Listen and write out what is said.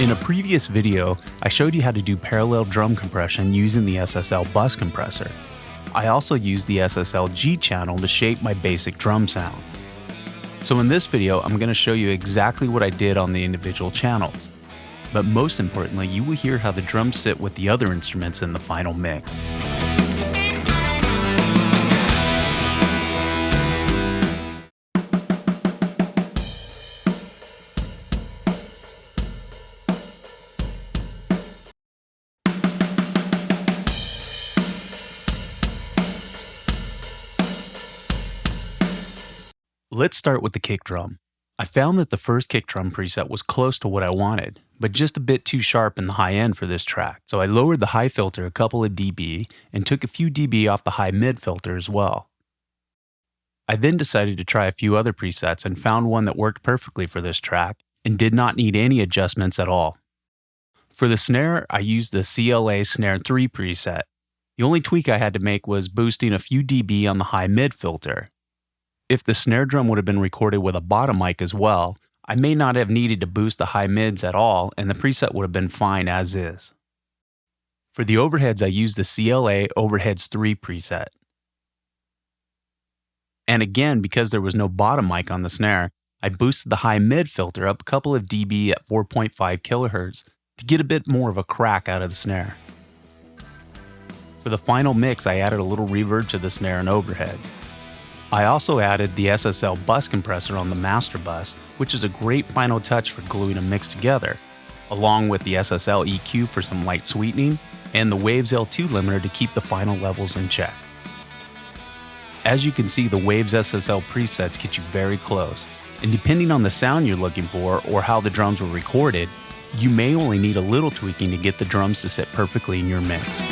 In a previous video, I showed you how to do parallel drum compression using the SSL bus compressor. I also used the SSL G channel to shape my basic drum sound. So in this video, I'm going to show you exactly what I did on the individual channels. But most importantly, you will hear how the drums sit with the other instruments in the final mix. Let's start with the kick drum. I found that the first kick drum preset was close to what I wanted, but just a bit too sharp in the high end for this track, so I lowered the high filter a couple of dB and took a few dB off the high mid filter as well. I then decided to try a few other presets and found one that worked perfectly for this track and did not need any adjustments at all. For the snare, I used the CLA Snare 3 preset. The only tweak I had to make was boosting a few dB on the high mid filter. If the snare drum would have been recorded with a bottom mic as well, I may not have needed to boost the high mids at all and the preset would have been fine as is. For the overheads, I used the CLA Overheads 3 preset. And again, because there was no bottom mic on the snare, I boosted the high mid filter up a couple of dB at 4.5 kHz to get a bit more of a crack out of the snare. For the final mix, I added a little reverb to the snare and overheads. I also added the SSL bus compressor on the master bus, which is a great final touch for gluing a mix together, along with the SSL EQ for some light sweetening, and the Waves L2 limiter to keep the final levels in check. As you can see, the Waves SSL presets get you very close, and depending on the sound you're looking for or how the drums were recorded, you may only need a little tweaking to get the drums to sit perfectly in your mix.